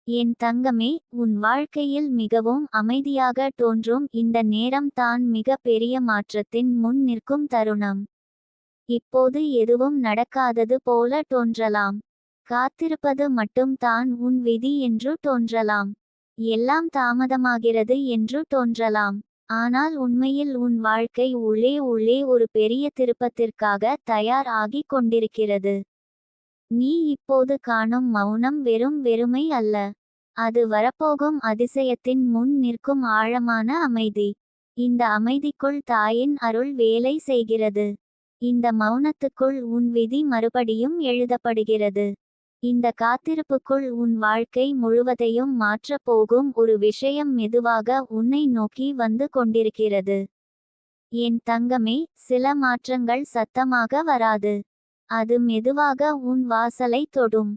என் தங்கமே, உன் வாழ்க்கையில் மிகவும் அமைதியாக தோன்றும் இந்த நேரம் தான் மிக பெரிய மாற்றத்தின் முன் நிற்கும் தருணம். இப்போது எதுவும் நடக்காதது போல தோன்றலாம். காத்திருப்பது மட்டும் தான் உன் விதி என்று தோன்றலாம். எல்லாம் தாமதமாகிறது என்று தோன்றலாம். ஆனால் உண்மையில் உன் வாழ்க்கை உள்ளே உள்ளே ஒரு பெரிய திருப்பத்திற்காக தயார் ஆகிக் கொண்டிருக்கிறது. நீ இப்போது காணும் மௌனம் வெறும் வெறுமை அல்ல. அது வரப்போகும் அதிசயத்தின் முன் நிற்கும் ஆழமான அமைதி. இந்த அமைதிக்குள் தாயின் அருள் வேலை செய்கிறது. இந்த மௌனத்துக்குள் உன் விதி மறுபடியும் எழுதப்படுகிறது. இந்த காத்திருப்புக்குள் உன் வாழ்க்கை முழுவதையும் மாற்றப் போகும் ஒரு விஷயம் மெதுவாக உன்னை நோக்கி வந்து கொண்டிருக்கிறது. என் தங்கமே, சில மாற்றங்கள் சத்தமாக வராது. அது மெதுவாக உன் வாசலை தொடும்.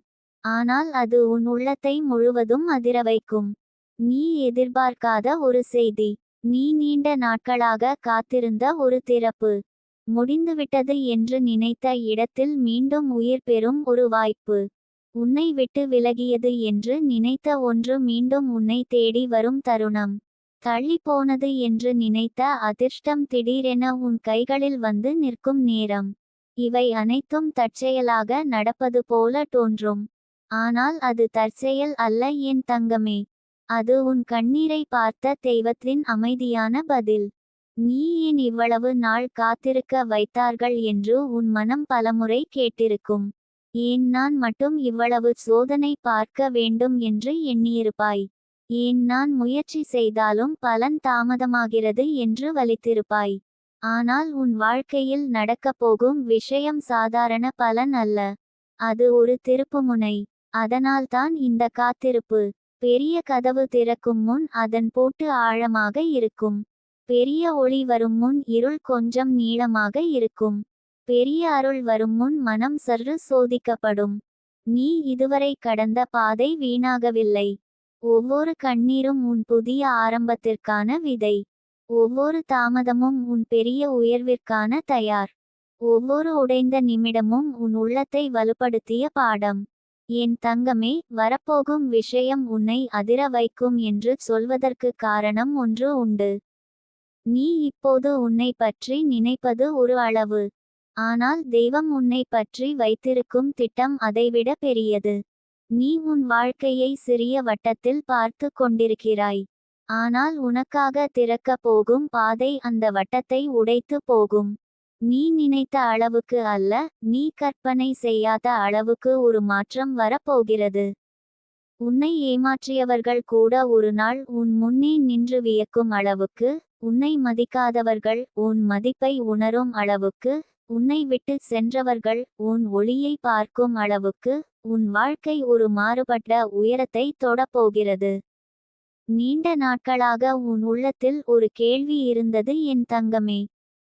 ஆனால் அது உன் உள்ளத்தை முழுவதும் அதிரவைக்கும். நீ எதிர்பார்க்காத ஒரு செய்தி. நீ நீண்ட நாட்களாக காத்திருந்த ஒரு திறப்பு. முடிந்துவிட்டது என்று நினைத்த இடத்தில் மீண்டும் உயிர் பெறும் ஒரு வாய்ப்பு. உன்னை விட்டு விலகியது என்று நினைத்த ஒன்று மீண்டும் உன்னை தேடி வரும் தருணம். தள்ளி போனது என்று நினைத்த அதிர்ஷ்டம் திடீரென உன் கைகளில் வந்து நிற்கும் நேரம். இவை அனைத்தும் தற்செயலாக நடப்பது போல தோன்றும். ஆனால் அது தற்செயல் அல்ல என் தங்கமே. அது உன் கண்ணீரை பார்த்த தெய்வத்தின் அமைதியான பதில். நீ ஏன் இவ்வளவு நாள் காத்திருக்க வைத்தார்கள் என்று உன் மனம் பலமுறை கேட்டிருக்கும். ஏன் நான் மட்டும் இவ்வளவு சோதனை பார்க்க வேண்டும் என்று எண்ணியிருப்பாய். ஏன் நான் முயற்சி செய்தாலும் பலன் தாமதமாகிறது என்று வலித்திருப்பாய். ஆனால் உன் வாழ்க்கையில் நடக்கப் போகும் விஷயம் சாதாரண பலன் அல்ல. அது ஒரு திருப்புமுனை. அதனால்தான் இந்த காத்திருப்பு. பெரிய கதவு திறக்கும் முன் அதன் பூட்டு ஆழமாக இருக்கும். பெரிய ஒளி வரும் முன் இருள் கொஞ்சம் நீளமாக இருக்கும். பெரிய அருள் வரும் முன் மனம் சற்று சோதிக்கப்படும். நீ இதுவரை கடந்த பாதை வீணாகவில்லை. ஒவ்வொரு கண்ணீரும் உன் புதிய ஆரம்பத்திற்கான விதை. ஒவ்வொரு தாமதமும் உன் பெரிய உயர்விற்கான தயார். ஒவ்வொரு உடைந்த நிமிடமும் உன் உள்ளத்தை வலுப்படுத்திய பாடம். என் தங்கமே, வரப்போகும் விஷயம் உன்னை அதிர வைக்கும் என்று சொல்வதற்கு காரணம் ஒன்று உண்டு. நீ இப்போது உன்னை பற்றி நினைப்பது ஒரு அளவு. ஆனால் தெய்வம் உன்னை பற்றி வைத்திருக்கும் திட்டம் அதைவிட பெரியது. நீ உன் வாழ்க்கையை சிறிய வட்டத்தில் பார்த்து கொண்டிருக்கிறாய். ஆனால் உனக்காக திறக்கப் போகும் பாதை அந்த வட்டத்தை உடைத்து போகும். நீ நினைத்த அளவுக்கு அல்ல, நீ கற்பனை செய்யாத அளவுக்கு ஒரு மாற்றம் வரப்போகிறது. உன்னை ஏமாற்றியவர்கள் கூட ஒரு நாள் உன் முன்னே நின்று வியக்கும் அளவுக்கு, உன்னை மதிக்காதவர்கள் உன் மதிப்பை உணரும் அளவுக்கு, உன்னை விட்டு சென்றவர்கள் உன் ஒளியை பார்க்கும் அளவுக்கு, உன் வாழ்க்கை ஒரு மாறுபட்ட உயரத்தை தொடப்போகிறது. நீண்ட நாட்களாக உன் உள்ளத்தில் ஒரு கேள்வி இருந்தது என் தங்கமே.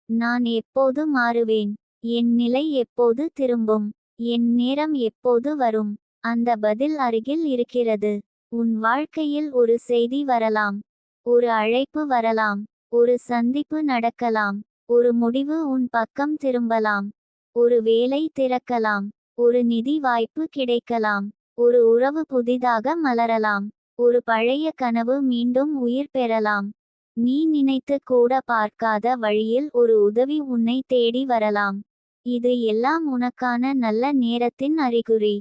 நான் எப்போது மாறுவேன்? என் நிலை எப்போது திரும்பும்? என் நேரம் எப்போது வரும்? அந்த பதில் அருகில் இருக்கிறது. உன் வாழ்க்கையில் ஒரு செய்தி வரலாம். ஒரு அழைப்பு வரலாம். ஒரு சந்திப்பு நடக்கலாம். ஒரு முடிவு உன் பக்கம் திரும்பலாம். ஒரு வேலை திறக்கலாம். ஒரு நிதி வாய்ப்பு கிடைக்கலாம். ஒரு உறவு புதிதாக மலரலாம். ஒரு பழைய கனவு மீண்டும் உயிர் பெறலாம். நீ நினைத்து கூட பார்க்காத வழியில் ஒரு உதவி உன்னை தேடி வரலாம். இது எல்லாம் உனக்கான நல்ல நேரத்தின் அறிகுறி.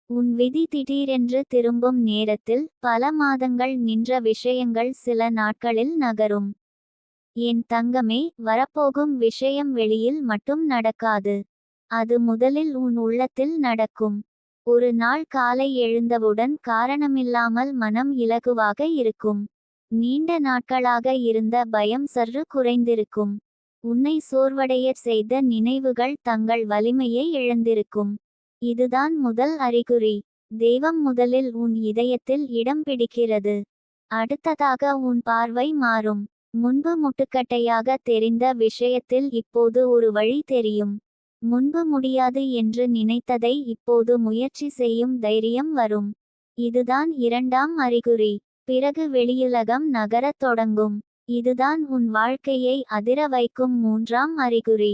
உன் விதி திடீரென்று திரும்பும் நேரத்தில் பல மாதங்கள் நின்ற விஷயங்கள் சில நாட்களில் நகரும். என் தங்கமே, வரப்போகும் விஷயம் வெளியில் மட்டும் நடக்காது. அது முதலில் உன் உள்ளத்தில் நடக்கும். ஒரு நாள் காலை எழுந்தவுடன் காரணமில்லாமல் மனம் இலகுவாக இருக்கும். நீண்ட நாட்களாக இருந்த பயம் சற்று குறைந்திருக்கும். உன்னை சோர்வடையச் செய்த நினைவுகள் தங்கள் வலிமையை இழந்திருக்கும். இதுதான் முதல் அறிகுறி. தெய்வம் முதலில் உன் இதயத்தில் இடம் பிடிக்கிறது. அடுத்ததாக உன் பார்வை மாறும். முன்பு முட்டுக்கட்டையாக தெரிந்த விஷயத்தில் இப்போது ஒரு வழி தெரியும். முன்பு முடியாது என்று நினைத்ததை இப்போது முயற்சி செய்யும் தைரியம் வரும். இதுதான் இரண்டாம் அறிகுறி. பிறகு வெளியுலகம் நகரத் தொடங்கும். இதுதான் உன் வாழ்க்கையை அதிர வைக்கும் மூன்றாம் அறிகுறி.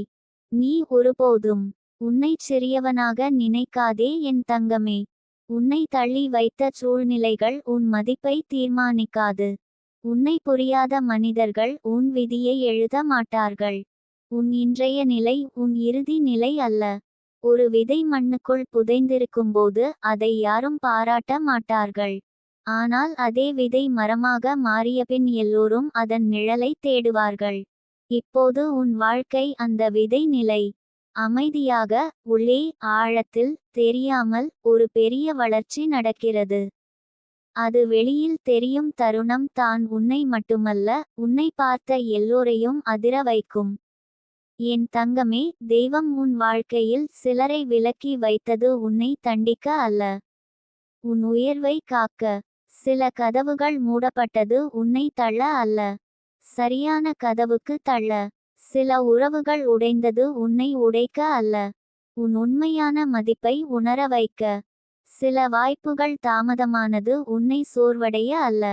நீ ஒருபோதும் உன்னைச் சிறியவனாக நினைக்காதே என் தங்கமே. உன்னை தள்ளி வைத்த சூழ்நிலைகள் உன் மதிப்பை தீர்மானிக்காது. உன்னை புரியாத மனிதர்கள் உன் விதியை எழுத மாட்டார்கள். உன் இன்றைய நிலை உன் இறுதி நிலை அல்ல. ஒரு விதை மண்ணுக்குள் புதைந்திருக்கும்போது அதை யாரும் பாராட்ட மாட்டார்கள். ஆனால் அதே விதை மரமாக மாறியபின் எல்லோரும் அதன் நிழலை தேடுவார்கள். இப்போது உன் வாழ்க்கை அந்த விதை நிலை. அமைதியாக, உள்ளே ஆழத்தில் தெரியாமல் ஒரு பெரிய வளர்ச்சி நடக்கிறது. அது வெளியில் தெரியும் தருணம் தான் உன்னை மட்டுமல்ல, உன்னை பார்த்த எல்லோரையும் அதிர வைக்கும். என் தங்கமே, தெய்வம் உன் வாழ்க்கையில் சிலரை விலக்கி வைத்தது உன்னை தண்டிக்க அல்ல, உன் உயர்வை காக்க. சில கதவுகள் மூடப்பட்டது உன்னை தள்ள அல்ல, சரியான கதவுக்கு தள்ள. சில உறவுகள் உடைந்தது உன்னை உடைக்க அல்ல, உன் உண்மையான மதிப்பை உணர வைக்க. சில வாய்ப்புகள் தாமதமானது உன்னை சோர்வடைய அல்ல,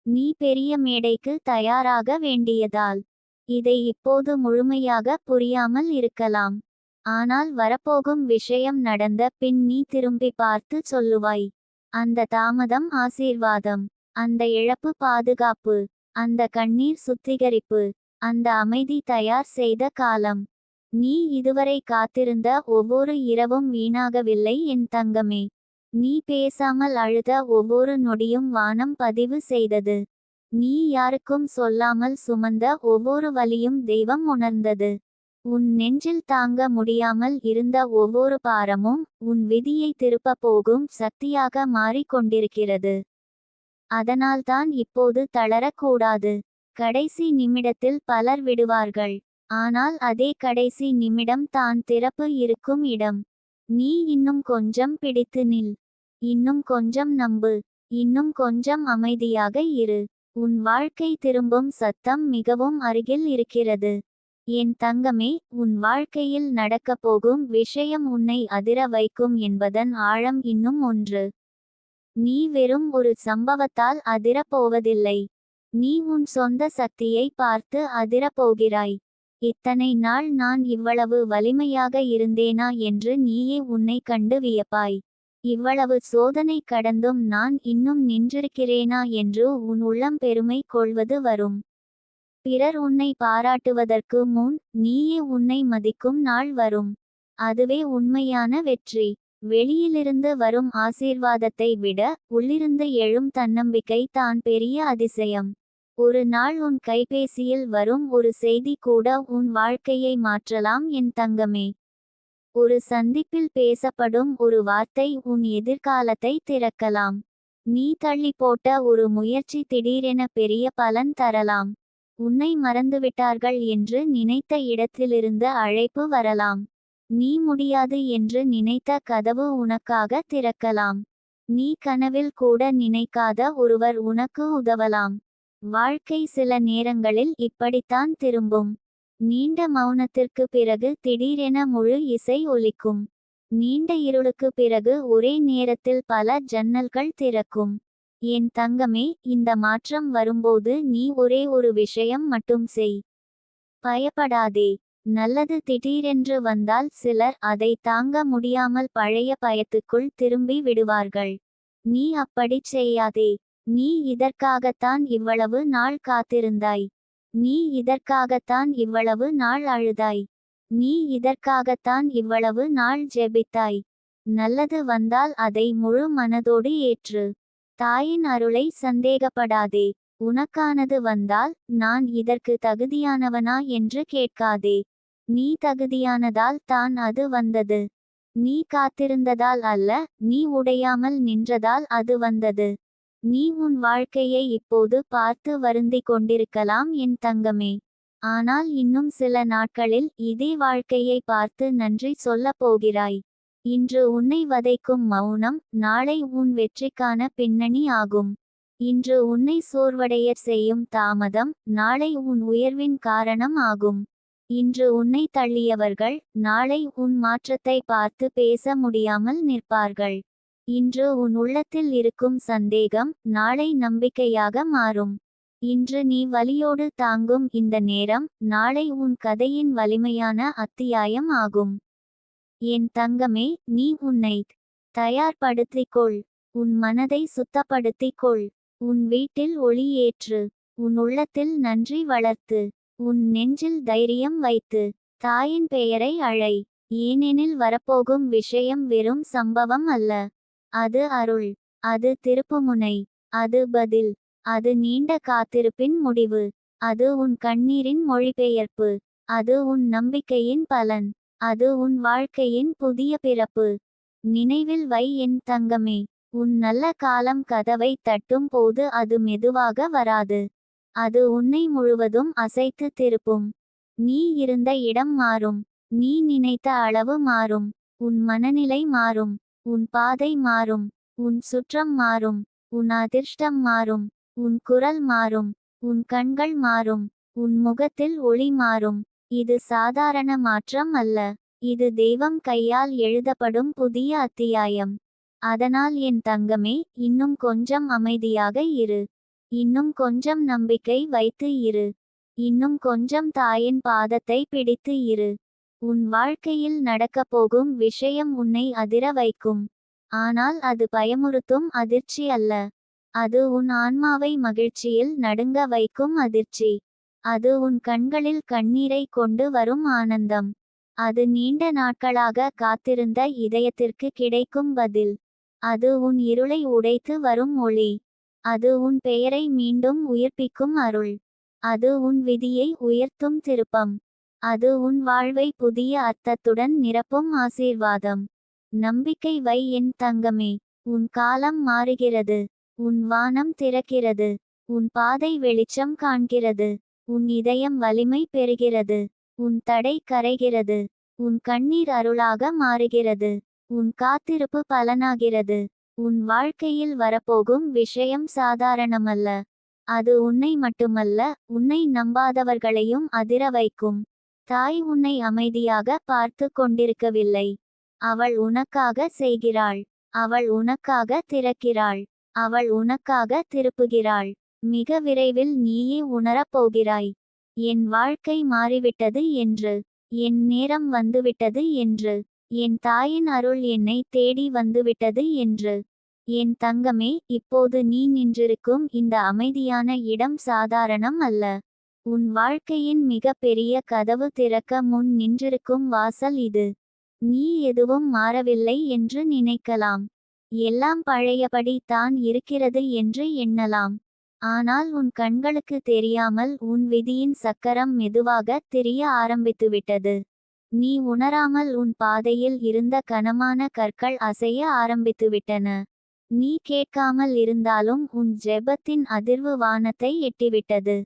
நீ பெரிய மேடைக்கு தயாராக வேண்டியதால். இதை இப்போது முழுமையாக புரியாமல் இருக்கலாம். ஆனால் வரப்போகும் விஷயம் நடந்த பின் நீ திரும்பி பார்த்து சொல்லுவாய், அந்த தாமதம் ஆசீர்வாதம், அந்த இழப்பு பாதுகாப்பு, அந்த கண்ணீர் சுத்திகரிப்பு, அந்த அமைதி தயார் செய்த காலம். நீ இதுவரை காத்திருந்த ஒவ்வொரு இரவும் வீணாகவில்லை என் தங்கமே. நீ பேசாமல் அழுத ஒவ்வொரு நொடியும் வானம் பதிவு செய்தது. நீ யாருக்கும் சொல்லாமல் சுமந்த ஒவ்வொரு வலியும் தெய்வம் உணர்ந்தது. உன் நெஞ்சில் தாங்க முடியாமல் இருந்த ஒவ்வொரு பாரமும் உன் விதியை திருப்ப போகும் சக்தியாக மாறிக்கொண்டிருக்கிறது. அதனால்தான் இப்போது தளரக்கூடாது. கடைசி நிமிடத்தில் பலர் விடுவார்கள், ஆனால் அதே கடைசி நிமிடம் தான் திறப்பு இருக்கும் இடம். நீ இன்னும் கொஞ்சம் பிடித்து நில், இன்னும் கொஞ்சம் நம்பு, இன்னும் கொஞ்சம் அமைதியாக இரு. உன் வாழ்க்கை திரும்பும் சத்தம் மிகவும் அருகில் இருக்கிறது. என் தங்கமே, உன் வாழ்க்கையில் நடக்கப் போகும் விஷயம் உன்னை அதிர வைக்கும் என்பதன் ஆழம் இன்னும் ஒன்று. நீ வெறும் ஒரு சம்பவத்தால் அதிரப் போவதில்லை, நீ உன் சொந்த சக்தியை பார்த்து அதிரப் போகிறாய். இத்தனை நாள் நான் இவ்வளவு வலிமையாக இருந்தேனா என்று நீயே உன்னை கண்டு வியப்பாய். இவ்வளவு சோதனை கடந்தும் நான் இன்னும் நின்றிருக்கிறேனா என்று உன் உள்ளம் பெருமை கொள்வது வரும். பிறர் உன்னை பாராட்டுவதற்கு முன் நீயே உன்னை மதிக்கும் நாள் வரும். அதுவே உண்மையான வெற்றி. வெளியிலிருந்து வரும் ஆசீர்வாதத்தை விட உள்ளிருந்து எழும் தன்னம்பிக்கை தான் பெரிய அதிசயம். ஒரு நாள் உன் கைபேசியில் வரும் ஒரு செய்தி கூட உன் வாழ்க்கையை மாற்றலாம் என் தங்கமே. ஒரு சந்திப்பில் பேசப்படும் ஒரு வார்த்தை உன் எதிர்காலத்தை திறக்கலாம். நீ தள்ளி போட்ட ஒரு முயற்சி திடீரென பெரிய பலன் தரலாம். உன்னை மறந்துவிட்டார்கள் என்று நினைத்த இடத்திலிருந்து அழைப்பு வரலாம். நீ முடியாது என்று நினைத்த கதவு உனக்காக திறக்கலாம். நீ கனவில் கூட நினைக்காத ஒருவர் உனக்கு உதவலாம். வாழ்க்கை சில நேரங்களில் இப்படித்தான் திரும்பும். நீண்ட மௌனத்திற்கு பிறகு திடீரென முழு இசை ஒலிக்கும். நீண்ட இருளுக்கு பிறகு ஒரே நேரத்தில் பல ஜன்னல்கள் திறக்கும். என் தங்கமே, இந்த மாற்றம் வரும்போது நீ ஒரே ஒரு விஷயம் மட்டும் செய். பயப்படாதே. நல்லது திடீரென்று வந்தால் சிலர் அதை தாங்க முடியாமல் பழைய பயத்துக்குள் திரும்பி விடுவார்கள். நீ அப்படிச் செய்யாதே. நீ இதற்காகத்தான் இவ்வளவு நாள் காத்திருந்தாய். நீ இதற்காகத்தான் இவ்வளவு நாள் அழுதாய். நீ இதற்காகத்தான் இவ்வளவு நாள் ஜெபித்தாய். நல்லது வந்தால் அதை முழு மனதோடு ஏற்று. தாயின் அருளை சந்தேகப்படாதே. உனக்கானது வந்தால் நான் இதற்கு தகுதியானவனா என்று கேட்காதே. நீ தகுதியானதால் தான் அது வந்தது. நீ காத்திருந்ததால் அல்ல, நீ உடையாமல் நின்றதால் அது வந்தது. நீ உன் வாழ்க்கையை இப்போது பார்த்து வருந்திக் கொண்டிருக்கலாம் என் தங்கமே. ஆனால் இன்னும் சில நாட்களில் இதே வாழ்க்கையை பார்த்து நன்றி சொல்லப் போகிறாய். இன்று உன்னை வதைக்கும் மௌனம் நாளை உன் வெற்றிக்கான பின்னணி ஆகும். இன்று உன்னை சோர்வடைய செய்யும் தாமதம் நாளை உன் உயர்வின் காரணம் ஆகும். இன்று உன்னை தள்ளியவர்கள் நாளை உன் மாற்றத்தை பார்த்து பேச முடியாமல் நிற்பார்கள். இன்று உன் உள்ளத்தில் இருக்கும் சந்தேகம் நாளை நம்பிக்கையாக மாறும். இன்று நீ வலியோடு தாங்கும் இந்த நேரம் நாளை உன் கதையின் வலிமையான அத்தியாயம் ஆகும். என் தங்கமே, நீ உன்னை தயார்படுத்திக் கொள். உன் மனதை சுத்தப்படுத்திக் கொள். உன் வீட்டில் ஒளி ஏற்று. உன் உள்ளத்தில் நன்றி வளர்த்து. உன் நெஞ்சில் தைரியம் வைத்து. தாயின் பெயரை அழை. ஏனெனில் வரப்போகும் விஷயம் வெறும் சம்பவம் அல்ல. அது அருள். அது திருப்புமுனை. அது பதில். அது நீண்ட காத்திருப்பின் முடிவு. அது உன் கண்ணீரின் மொழிபெயர்ப்பு. அது உன் நம்பிக்கையின் பலன். அது உன் வாழ்க்கையின் புதிய பிறப்பு. நினைவில் வை என் தங்கமே. உன் நல்ல காலம் கதவை தட்டும் போது அது மெதுவாக வராது. அது உன்னை முழுவதும் அசைத்து திருப்பும். நீ இருந்த இடம் மாறும். நீ நினைத்த அளவு மாறும். உன் மனநிலை மாறும். உன் பாதை மாறும். உன் சுற்றம் மாறும். உன் அதிர்ஷ்டம் மாறும். உன் குரல் மாறும். உன் கண்கள் மாறும். உன் முகத்தில் ஒளி மாறும். இது சாதாரண மாற்றம் அல்ல. இது தெய்வம் கையால் எழுதப்படும் புதிய அத்தியாயம். அதனால் என் தங்கமே, இன்னும் கொஞ்சம் அமைதியாக இரு. இன்னும் கொஞ்சம் நம்பிக்கை வைத்து இரு. இன்னும் கொஞ்சம் தாயின் பாதத்தை பிடித்து இரு. உன் வாழ்க்கையில் நடக்கப் போகும் விஷயம் உன்னை அதிர வைக்கும். ஆனால் அது பயமுறுத்தும் அதிர்ச்சி அல்ல. அது உன் ஆன்மாவை மகிழ்ச்சியில் நடுங்க வைக்கும் அதிர்ச்சி. அது உன் கண்களில் கண்ணீரை கொண்டு வரும் ஆனந்தம். அது நீண்ட நாட்களாக காத்திருந்த இதயத்திற்கு கிடைக்கும் பதில். அது உன் இருளை உடைத்து வரும் ஒளி. அது உன் பெயரை மீண்டும் உயிர்ப்பிக்கும் அருள். அது உன் விதியை உயர்த்தும் திருப்பம். அது உன் வாழ்வை புதிய அர்த்தத்துடன் நிரப்பும் ஆசீர்வாதம். நம்பிக்கை வை என் தங்கமே. உன் காலம் மாறுகிறது. உன் வானம் திறக்கிறது. உன் பாதை வெளிச்சம் காண்கிறது. உன் இதயம் வலிமை பெறுகிறது. உன் தடை கரைகிறது. உன் கண்ணீர் அருளாக மாறுகிறது. உன் காத்திருப்பு பலனாகிறது. உன் வாழ்க்கையில் வரப்போகும் விஷயம் சாதாரணமல்ல. அது உன்னை மட்டுமல்ல, உன்னை நம்பாதவர்களையும் அதிர வைக்கும். தாய் உன்னை அமைதியாக பார்த்து கொண்டிருக்கவில்லை. அவள் உனக்காக செய்கிறாள். அவள் உனக்காக திறக்கிறாள். அவள் உனக்காக திருப்புகிறாள். மிக விரைவில் நீயே உணரப் போகிறாய். என் வாழ்க்கை மாறிவிட்டது என்று. என் நேரம் வந்துவிட்டது என்று. என் தாயின் அருள் என்னை தேடி வந்துவிட்டது என்று. என் தங்கமே, இப்போது நீ நின்றிருக்கும் இந்த அமைதியான இடம் சாதாரணம் அல்ல. உன் வாழ்க்கையின் மிக பெரிய கதவு திறக்க முன் நின்றிருக்கும் வாசல் இது. நீ எதுவும் மாறவில்லை என்று நினைக்கலாம். எல்லாம் பழையபடி தான் இருக்கிறது என்று எண்ணலாம். ஆனால் உன் கண்களுக்கு தெரியாமல் உன் விதியின் சக்கரம் மெதுவாக திரிய ஆரம்பித்துவிட்டது. நீ உணராமல் உன் பாதையில் இருந்த கனமான கற்கள் அசைய ஆரம்பித்துவிட்டன. நீ கேட்காமல் இருந்தாலும் உன் ஜெபத்தின் அதிர்வு வானத்தை எட்டிவிட்டது.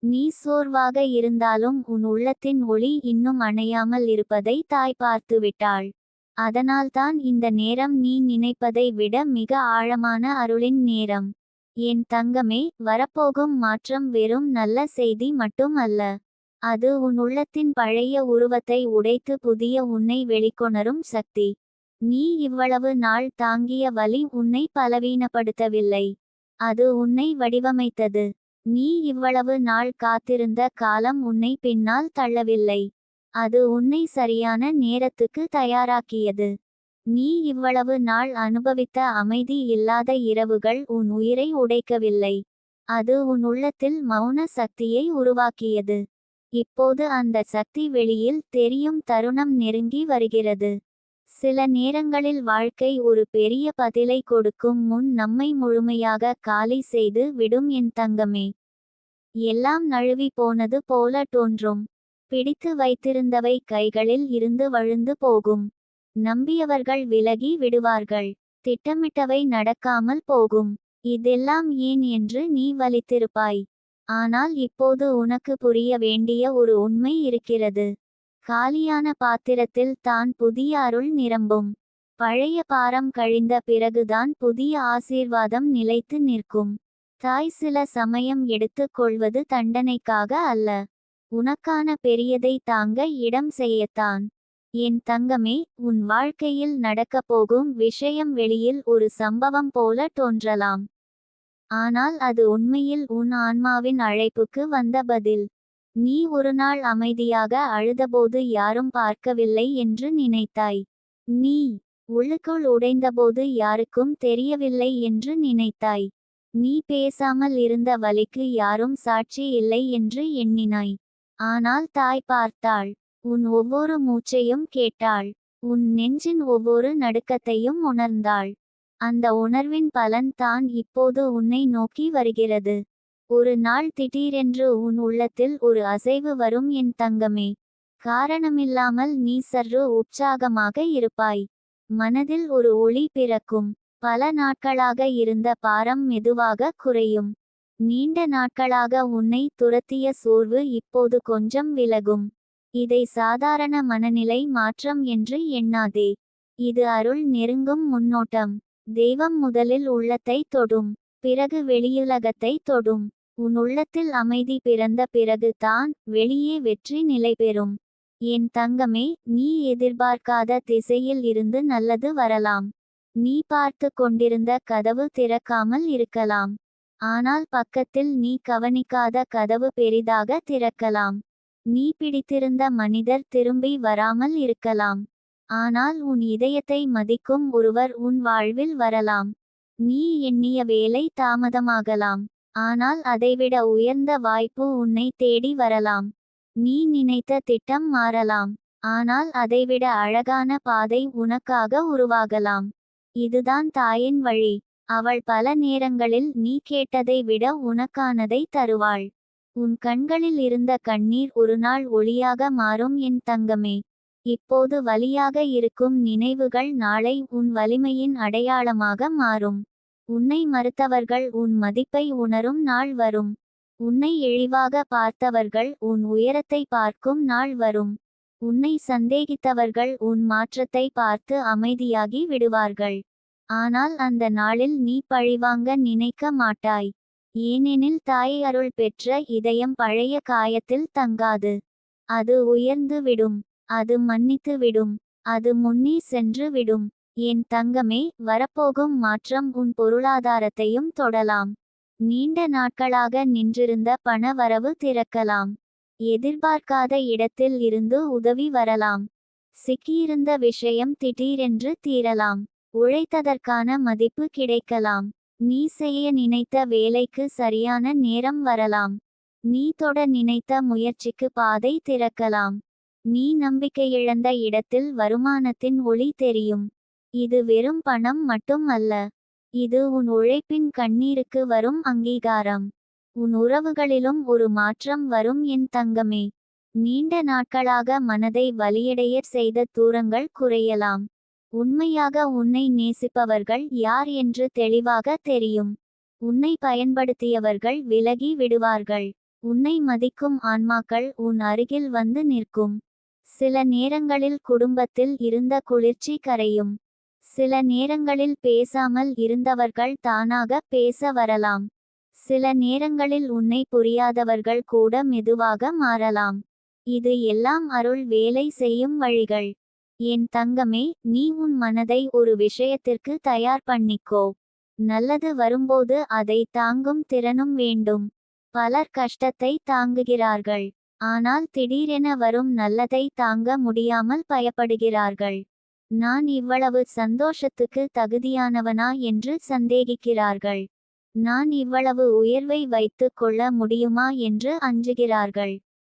நீ சோர்வாக இருந்தாலும் உன் உள்ளத்தின் ஒளி இன்னும் அணையாமல் இருப்பதை தாய் பார்த்துவிட்டாள். அதனால்தான் இந்த நேரம் நீ நினைப்பதை விட மிக ஆழமான அருளின் நேரம். என் தங்கமே, வரப்போகும் மாற்றம் வெறும் நல்ல செய்தி மட்டும் அல்ல. அது உன் உள்ளத்தின் பழைய உருவத்தை உடைத்து புதிய உன்னை வெளிக்கொணரும் சக்தி. நீ இவ்வளவு நாள் தாங்கிய வலி உன்னை பலவீனப்படுத்தவில்லை. அது உன்னை வடிவமைத்தது. நீ இவ்வளவு நாள் காத்திருந்த காலம் உன்னை பின்னால் தள்ளவில்லை. அது உன்னை சரியான நேரத்துக்கு தயாராக்கியது. நீ இவ்வளவு நாள் அனுபவித்த அமைதி இல்லாத இரவுகள் உன் உயிரை உடைக்கவில்லை. அது உன் உள்ளத்தில் மௌன சக்தியை உருவாக்கியது. இப்போது அந்த சக்தி வெளியில் தெரியும் தருணம் நெருங்கி வருகிறது. சில நேரங்களில் வாழ்க்கை ஒரு பெரிய பதிலை கொடுக்கும் முன் நம்மை முழுமையாக காலி செய்து விடும் என் தங்கமே. எல்லாம் நழுவி போனது போல தோன்றும். பிடித்து வைத்திருந்தவை கைகளில் இருந்து வழுந்து போகும். நம்பியவர்கள் விலகி விடுவார்கள். திட்டமிட்டவை நடக்காமல் போகும். இதெல்லாம் ஏன் என்று நீ வலித்திருப்பாய். ஆனால் இப்போது உனக்கு புரிய வேண்டிய ஒரு உண்மை இருக்கிறது. காலியான பாத்திரத்தில் தான் புதிய அருள் நிரம்பும். பழைய பாரம் கழிந்த பிறகுதான் புதிய ஆசீர்வாதம் நிலைத்து நிற்கும். தாய் சில சமயம் எடுத்துக் கொள்வது தண்டனைக்காக அல்ல. உனக்கான பெரியதை தாங்க இடம் செய்யத்தான். என் தங்கமே, உன் வாழ்க்கையில் நடக்கப் போகும் விஷயம் வெளியில் ஒரு சம்பவம் போல தோன்றலாம். ஆனால் அது உண்மையில் உன் ஆன்மாவின் அழைப்புக்கு வந்த பதில். நீ ஒரு நாள் அமைதியாக அழுதபோது யாரும் பார்க்கவில்லை என்று நினைத்தாய். நீ உள்ளுக்குள் உடைந்தபோது யாருக்கும் தெரியவில்லை என்று நினைத்தாய். நீ பேசாமல் இருந்த வலிக்கு யாரும் சாட்சி இல்லை என்று எண்ணினாய். ஆனால் தாய் பார்த்தாள். உன் ஒவ்வொரு மூச்சையும் கேட்டாள். உன் நெஞ்சின் ஒவ்வொரு நடுக்கத்தையும் உணர்ந்தாள். அந்த உணர்வின் பலன் தான் இப்போது உன்னை நோக்கி வருகிறது. ஒரு நாள் திடீரென்று உன் உள்ளத்தில் ஒரு அசைவு வரும் என் தங்கமே. காரணமில்லாமல் நீ சற்று உற்சாகமாக இருப்பாய். மனதில் ஒரு ஒளி பிறக்கும். பல நாட்களாக இருந்த பாரம் மெதுவாக குறையும். நீண்ட நாட்களாக உன்னை துரத்திய சோர்வு இப்போது கொஞ்சம் விலகும். இதை சாதாரண மனநிலை மாற்றம் என்று எண்ணாதே. இது அருள் நெருங்கும் முன்னோட்டம். தெய்வம் முதலில் உள்ளத்தை தொடும், பிறகு வெளியுலகத்தை தொடும். உன் உள்ளத்தில் அமைதி பிறந்த பிறகு தான் வெளியே வெற்றி நிலைபெறும். என் தங்கமே, நீ எதிர்பார்க்காத திசையில் இருந்து நல்லது வரலாம். நீ பார்த்து கொண்டிருந்த கதவு திறக்காமல் இருக்கலாம். ஆனால் பக்கத்தில் நீ கவனிக்காத கதவு பெரிதாக திறக்கலாம். நீ பிடித்திருந்த மனிதர் திரும்பி வராமல் இருக்கலாம். ஆனால் உன் இதயத்தை மதிக்கும் ஒருவர் உன் வாழ்வில் வரலாம். நீ எண்ணிய வேலை தாமதமாகலாம். ஆனால் அதைவிட உயர்ந்த வாய்ப்பு உன்னை தேடி வரலாம். நீ நினைத்த திட்டம் மாறலாம். ஆனால் அதைவிட அழகான பாதை உனக்காக உருவாகலாம். இதுதான் தாயின் வழி. அவள் பல நேரங்களில் நீ கேட்டதை விட உனக்கானதை தருவாள். உன் கண்களில் இருந்த கண்ணீர் ஒருநாள் ஒளியாக மாறும் என் தங்கமே. இப்போது வலியாக இருக்கும் நினைவுகள் நாளை உன் வலிமையின் அடையாளமாக மாறும். உன்னை மறுத்தவர்கள் உன் மதிப்பை உணரும் நாள் வரும். உன்னை இழிவாக பார்த்தவர்கள் உன் உயரத்தை பார்க்கும் நாள் வரும். உன்னை சந்தேகித்தவர்கள் உன் மாற்றத்தை பார்த்து அமைதியாகி விடுவார்கள். ஆனால் அந்த நாளில் நீ பழிவாங்க நினைக்க மாட்டாய். ஏனெனில் தாய் அருள் பெற்ற இதயம் பழைய காயத்தில் தங்காது. அது உயர்ந்து விடும். அது மன்னித்து விடும். அது முன்னே சென்று விடும். என் தங்கமே, வரப்போகும் மாற்றம் உன் பொருளாதாரத்தையும் தொடலாம். நீண்ட நாட்களாக நின்றிருந்த பண வரவு திறக்கலாம். எதிர்பார்க்காத இடத்தில் இருந்து உதவி வரலாம். சிக்கியிருந்த விஷயம் திடீரென்று தீரலாம். உழைத்ததற்கான மதிப்பு கிடைக்கலாம். நீ செய்ய நினைத்த வேலைக்கு சரியான நேரம் வரலாம். நீ தொட நினைத்த முயற்சிக்கு பாதை திறக்கலாம். நீ நம்பிக்கையிழந்த இடத்தில் வருமானத்தின் ஒளி தெரியும். இது வெறும் பணம் மட்டும் அல்ல. இது உன் உழைப்பின் கண்ணீருக்கு வரும் அங்கீகாரம். உன் உறவுகளிலும் ஒரு மாற்றம் வரும் என் தங்கமே. நீண்ட நாட்களாக மனதை வலியடையச் செய்த தூரங்கள் குறையலாம். உண்மையாக உன்னை நேசிப்பவர்கள் யார் என்று தெளிவாக தெரியும். உன்னை பயன்படுத்தியவர்கள் விலகி விடுவார்கள். உன்னை மதிக்கும் ஆன்மாக்கள் உன் அருகில் வந்து நிற்கும். சில நேரங்களில் குடும்பத்தில் இருந்த குளிர்ச்சி கரையும். சில நேரங்களில் பேசாமல் இருந்தவர்கள் தானாக பேச வரலாம். சில நேரங்களில் உன்னை புரியாதவர்கள் கூட மெதுவாக மாறலாம். இது எல்லாம் அருள் வேலை செய்யும் வழிகள். என் தங்கமே, நீ உன் மனதை ஒரு விஷயத்திற்கு தயார் பண்ணிக்கோ. நல்லது வரும்போது அதை தாங்கும் திறனும் வேண்டும். பலர் கஷ்டத்தை தாங்குகிறார்கள். ஆனால் திடீரென வரும் நல்லதை தாங்க முடியாமல் பயப்படுகிறார்கள். நான் இவ்வளவு சந்தோஷத்துக்கு தகுதியானவனா என்று சந்தேகிக்கிறார்கள். நான் இவ்வளவு உயர்வை வைத்து கொள்ள முடியுமா என்று அஞ்சுகிறார்கள்.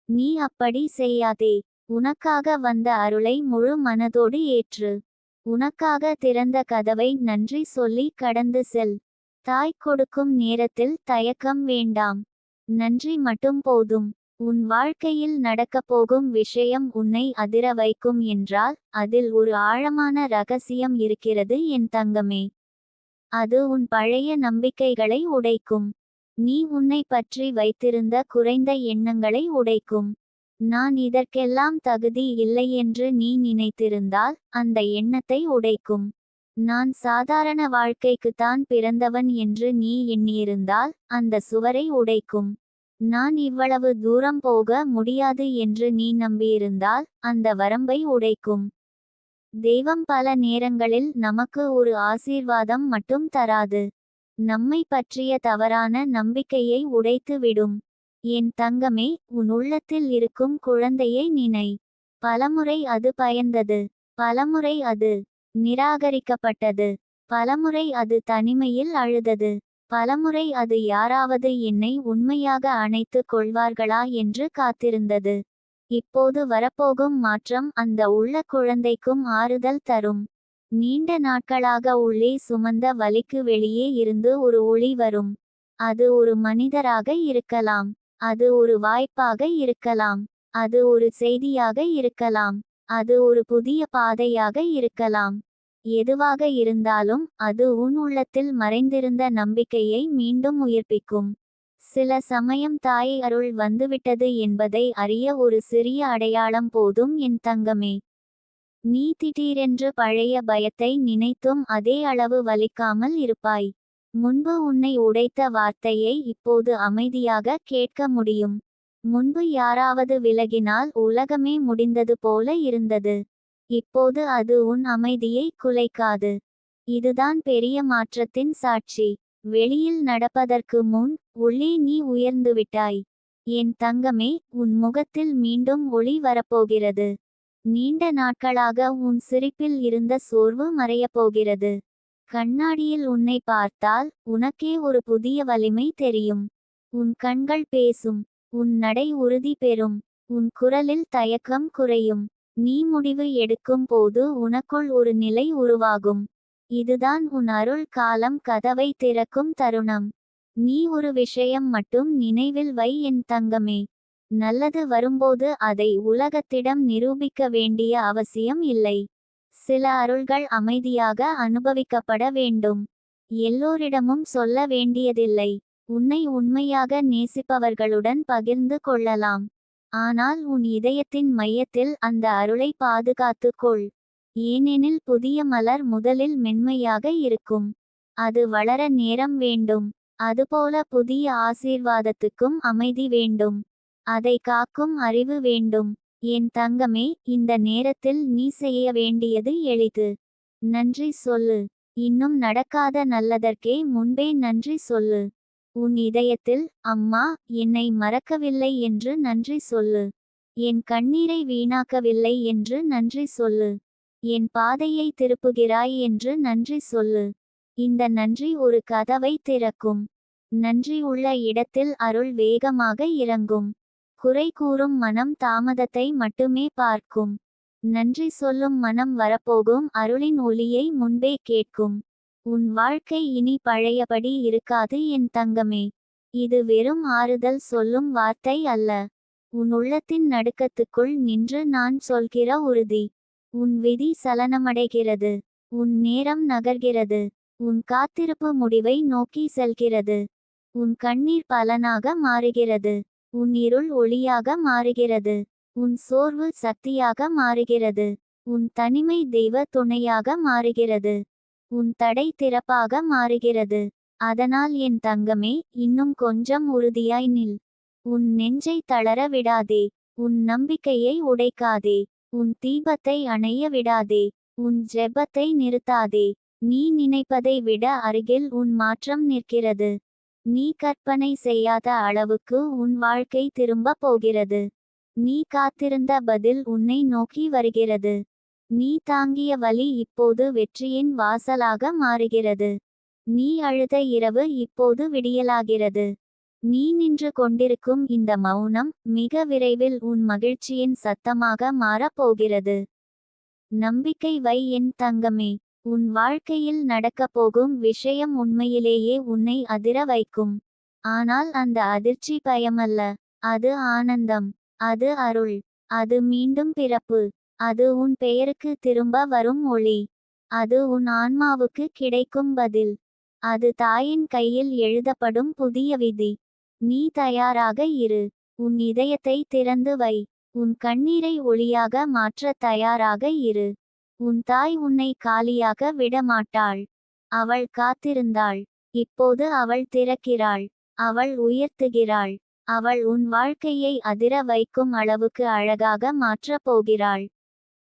நீ அப்படி செய்யாதே. உனக்காக வந்த அருளை முழு மனதோடு ஏற்று. உனக்காக திறந்த கதவை நன்றி சொல்லி கடந்து செல். தாய் கொடுக்கும் நேரத்தில் தயக்கம் வேண்டாம். நன்றி மட்டும் போதும். உன் வாழ்க்கையில் நடக்கப்போகும் விஷயம் உன்னை அதிர வைக்கும் என்றால் அதில் ஒரு ஆழமான ரகசியம் இருக்கிறது என் தங்கமே. அது உன் பழைய நம்பிக்கைகளை உடைக்கும். நீ உன்னை பற்றி வைத்திருந்த குறைந்த எண்ணங்களை உடைக்கும். நான் இதற்கெல்லாம் தகுதி இல்லையென்று நீ நினைத்திருந்தால் அந்த எண்ணத்தை உடைக்கும். நான் சாதாரண வாழ்க்கைக்குத்தான் பிறந்தவன் என்று நீ எண்ணியிருந்தால் அந்த சுவரை உடைக்கும். நான் இவ்வளவு தூரம் போக முடியாது என்று நீ நம்பியிருந்தால் அந்த வரம்பை உடைக்கும். தெய்வம் பல நேரங்களில் நமக்கு ஒரு ஆசீர்வாதம் மட்டும் தராது. நம்மை பற்றிய தவறான நம்பிக்கையை உடைத்து விடும். என் தங்கமே, உன் உள்ளத்தில் இருக்கும் குழந்தையை நினை. பலமுறை அது பயந்தது. பலமுறை அது நிராகரிக்கப்பட்டது. பலமுறை அது தனிமையில் அழுதது. பலமுறை அது யாராவது என்னை உண்மையாக அணைத்துக் கொள்வார்களா என்று காத்திருந்தது. இப்போது வரப்போகும் மாற்றம் அந்த உள்ள குழந்தைக்கும் ஆறுதல் தரும். நீண்ட நாட்களாக உள்ளே சுமந்த வலிக்கு வெளியே இருந்து ஒரு ஒளி வரும். அது ஒரு மனிதராக இருக்கலாம். அது ஒரு வாய்ப்பாக இருக்கலாம். அது ஒரு செய்தியாக இருக்கலாம். அது ஒரு புதிய பாதையாக இருக்கலாம். எதுவாக இருந்தாலும் அது உன் உள்ளத்தில் மறைந்திருந்த நம்பிக்கையை மீண்டும் உயிர்ப்பிக்கும். சில சமயம் தாய் அருள் வந்துவிட்டது என்பதை அறிய ஒரு சிறிய அடையாளம் போதும் என் தங்கமே. நீ திடீரென்று பழைய பயத்தை நினைத்தும் அதே அளவு வலிக்காமல் இருப்பாய். முன்பு உன்னை உடைத்த வார்த்தையை இப்போது அமைதியாக கேட்க முடியும். முன்பு யாராவது விலகினால் உலகமே முடிந்தது போல இருந்தது. இப்போது அது உன் அமைதியை குலைக்காது. இதுதான் பெரிய மாற்றத்தின் சாட்சி. வெளியில் நடப்பதற்கு முன் உள்ளே நீ உயர்ந்துவிட்டாய். என் தங்கமே, உன் முகத்தில் மீண்டும் ஒளி வரப்போகிறது. நீண்ட நாட்களாக உன் சிரிப்பில் இருந்த சோர்வு மறையப்போகிறது. கண்ணாடியில் உன்னை பார்த்தால் உனக்கே ஒரு புதிய வலிமை தெரியும். உன் கண்கள் பேசும். உன் நடை உறுதி பெறும். உன் குரலில் தயக்கம் குறையும். நீ முடிவு எடுக்கும் போது உனக்குள் ஒரு நிலை உருவாகும். இதுதான் உன் அருள் காலம் கதவை திறக்கும் தருணம். நீ ஒரு விஷயம் மட்டும் நினைவில் வை என் தங்கமே. நல்லது வரும்போது அதை உலகத்திடம் நிரூபிக்க வேண்டிய அவசியம் இல்லை. சில அருள்கள் அமைதியாக அனுபவிக்கப்பட வேண்டும். எல்லோரிடமும் சொல்ல வேண்டியதில்லை. உன்னை உண்மையாக நேசிப்பவர்களுடன் பகிர்ந்து கொள்ளலாம். ஆனால் உன் இதயத்தின் மையத்தில் அந்த அருளை பாதுகாத்து கொள். ஏனெனில் புதிய மலர் முதலில் மென்மையாக இருக்கும். அது வளர நேரம் வேண்டும். அதுபோல புதிய ஆசீர்வாதத்துக்கும் அமைதி வேண்டும். அதை காக்கும் அறிவு வேண்டும். என் தங்கமே, இந்த நேரத்தில் நீ செய்ய வேண்டியது எளிது. நன்றி சொல்லு. இன்னும் நடக்காத நல்லதற்கே முன்பே நன்றி சொல்லு. உன் இதயத்தில், அம்மா, என்னை மறக்கவில்லை என்று நன்றி சொல்லு. என் கண்ணீரை வீணாக்கவில்லை என்று நன்றி சொல்லு. என் பாதையை திருப்புகிறாய் என்று நன்றி சொல்லு. இந்த நன்றி ஒரு கதவை திறக்கும். நன்றி உள்ள இடத்தில் அருள் வேகமாக இறங்கும். குறை கூறும் மனம் தாமதத்தை மட்டுமே பார்க்கும். நன்றி சொல்லும் மனம் வரப்போகும் அருளின் ஒலியை முன்பே கேட்கும். உன் வாழ்க்கை இனி பழையபடி இருக்காது என் தங்கமே. இது வெறும் ஆறுதல் சொல்லும் வார்த்தை அல்ல. உன் உள்ளத்தின் நடுக்கத்துக்குள் நின்று நான் சொல்கிற உறுதி. உன் விதி சலனமடைகிறது. உன் நேரம் நகர்கிறது. உன் காத்திருப்பு முடிவை நோக்கி செல்கிறது. உன் கண்ணீர் பலனாக மாறுகிறது. உன் இருள் ஒளியாக மாறுகிறது. உன் சோர்வு சக்தியாக மாறுகிறது. உன் தனிமை தெய்வ துணையாக மாறுகிறது. உன் தடை திறப்பாக மாறுகிறது. அதனால் என் தங்கமே, இன்னும் கொஞ்சம் உறுதியாய் நில். உன் நெஞ்சை தளர விடாதே. உன் நம்பிக்கையை உடைக்காதே. உன் தீபத்தை அணைய விடாதே. உன் ஜெபத்தை நிறுத்தாதே. நீ நினைப்பதை விட அருகில் உன் மாற்றம் நிற்கிறது. நீ கற்பனை செய்யாத அளவுக்கு உன் வாழ்க்கை திரும்ப போகிறது. நீ காத்திருந்த பதில் உன்னை நோக்கி வருகிறது. நீ தாங்கிய வலி இப்போது வெற்றியின் வாசலாக மாறுகிறது. நீ அழுத இரவு இப்போது விடியலாகிறது. நீ நின்று கொண்டிருக்கும் இந்த மௌனம் மிக விரைவில் உன் மகிழ்ச்சியின் சத்தமாக மாறப் போகிறது. நம்பிக்கை வை என் தங்கமே. உன் வாழ்க்கையில் நடக்கப் போகும் விஷயம் உண்மையிலேயே உன்னை அதிர வைக்கும். ஆனால் அந்த அதிர்ச்சி பயமல்ல. அது ஆனந்தம். அது அருள். அது மீண்டும் பிறப்பு. அது உன் பெயருக்கு திரும்ப வரும் ஒளி. அது உன் ஆன்மாவுக்கு கிடைக்கும் பதில். அது தாயின் கையில் எழுதப்படும் புதிய விதி. நீ தயாராக இரு. உன் இதயத்தை திறந்து வை. உன் கண்ணீரை ஒளியாக மாற்ற தயாராக இரு. உன் தாய் உன்னை காலியாக விடமாட்டாள். அவள் காத்திருந்தாள். இப்போது அவள் திறக்கிறாள். அவள் உயர்த்துகிறாள். அவள் உன் வாழ்க்கையை அதிர வைக்கும் அளவுக்கு அழகாக மாற்றப் போகிறாள்.